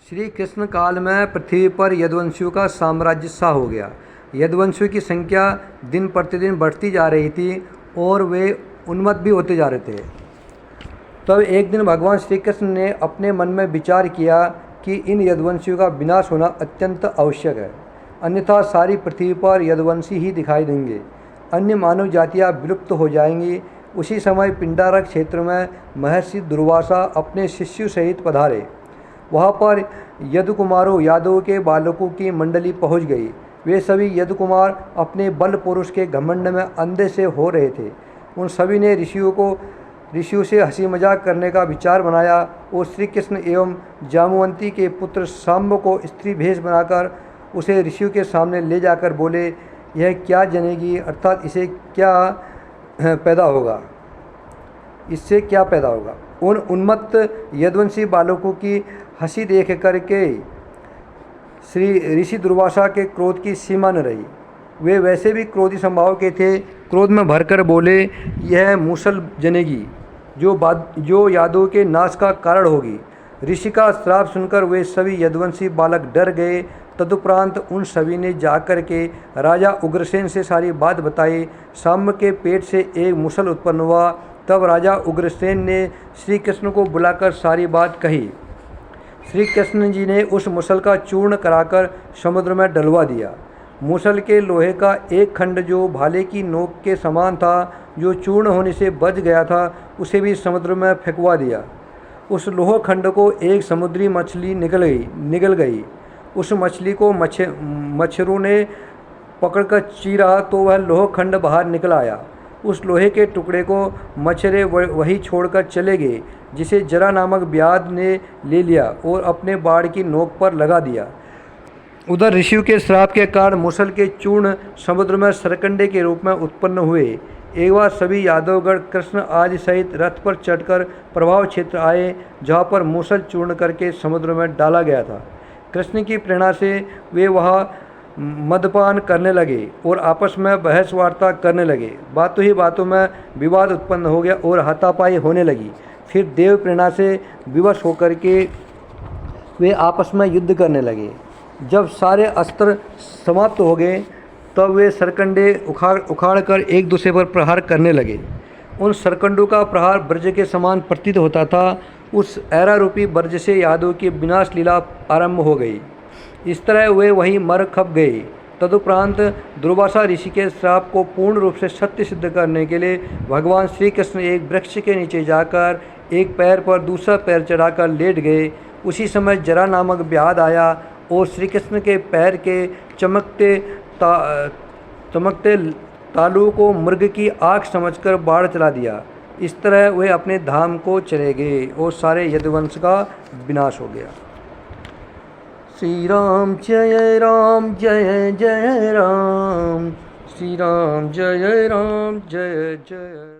श्री कृष्ण काल में पृथ्वी पर यदुवंशियों का साम्राज्य सा हो गया। यदुवंशियों की संख्या दिन प्रतिदिन बढ़ती जा रही थी और वे उन्मत्त भी होते जा रहे थे। तब एक दिन भगवान श्री कृष्ण ने अपने मन में विचार किया कि इन यदुवंशियों का विनाश होना अत्यंत आवश्यक है, अन्यथा सारी पृथ्वी पर यदुवंशी ही दिखाई देंगे, अन्य मानव जातियाँ विलुप्त हो जाएंगी। उसी समय पिंडारक क्षेत्र में महर्षि दुर्वासा अपने शिष्यों सहित पधारे। वहाँ पर यदुकुमारों यादवों के बालकों की मंडली पहुँच गई। वे सभी यदुकुमार अपने बल पुरुष के घमंड में अंधे से हो रहे थे। उन सभी ने ऋषियों से हंसी मजाक करने का विचार बनाया और श्री कृष्ण एवं जामवंती के पुत्र सांब को स्त्री भेष बनाकर उसे ऋषियों के सामने ले जाकर बोले, यह क्या जनेगी, अर्थात इसे क्या पैदा होगा, इससे क्या पैदा होगा। उन उन्मत्त यदुवंशी बालकों की हंसी देख करके श्री ऋषि दुर्वासा के क्रोध की सीमा न रही। वे वैसे भी क्रोधी स्वभाव के थे। क्रोध में भरकर बोले, यह मूसल जनेगी जो यादवों के नाश का कारण होगी। ऋषि का श्राप सुनकर वे सभी यदुवंशी बालक डर गए। तदुपरांत उन सभी ने जाकर के राजा उग्रसेन से सारी बात बताई। सांब के पेट से एक मूसल उत्पन्न हुआ। तब राजा उग्रसेन ने श्री कृष्ण को बुलाकर सारी बात कही। श्री कृष्ण जी ने उस मूसल का चूर्ण कराकर समुद्र में डलवा दिया। मूसल के लोहे का एक खंड जो भाले की नोक के समान था, जो चूर्ण होने से बच गया था, उसे भी समुद्र में फेंकवा दिया। उस लोह खंड को एक समुद्री मछली निगल गई। उस मछली को मच्छरों ने पकड़कर चीरा तो वह लोह खंड बाहर निकल आया। उस लोहे के टुकड़े को मच्छरे वही छोड़कर चले गए, जिसे जरा नामक व्याध ने ले लिया और अपने बाड़ की नोक पर लगा दिया। उधर ऋषियों के श्राप के कारण मूसल के चूर्ण समुद्र में सरकंडे के रूप में उत्पन्न हुए। एक बार सभी यादवगढ़ कृष्ण आदि सहित रथ पर चढ़कर प्रभाव क्षेत्र आए, जहाँ पर मूसल चूर्ण करके समुद्र में डाला गया था। कृष्ण की प्रेरणा से वे वहाँ मदपान करने लगे और आपस में बहस वार्ता करने लगे। बातों ही बातों में विवाद उत्पन्न हो गया और हाथापाई होने लगी। फिर देव प्रेरणा से विवश होकर के वे आपस में युद्ध करने लगे। जब सारे अस्त्र समाप्त हो गए तब वे सरकंडे उखाड़ कर एक दूसरे पर प्रहार करने लगे। उन सरकंडों का प्रहार ब्रज के समान प्रतीत होता था। उस ऐरा रूपी ब्रज से यादव की विनाश लीला आरंभ हो गई। इस तरह वे वहीं मर खप गए। तदुपरांत दुर्वासा ऋषि के श्राप को पूर्ण रूप से सत्य सिद्ध करने के लिए भगवान श्री कृष्ण एक वृक्ष के नीचे जाकर एक पैर पर दूसरा पैर चढ़ाकर लेट गए। उसी समय जरा नामक व्याध आया और श्री कृष्ण के पैर के चमकते तालू को मृग की आँख समझकर बाढ़ चला दिया। इस तरह वे अपने धाम को चले गए और सारे यदुवंश का विनाश हो गया। श्री राम जय राम जय जय राम, श्री राम जय राम जय जय।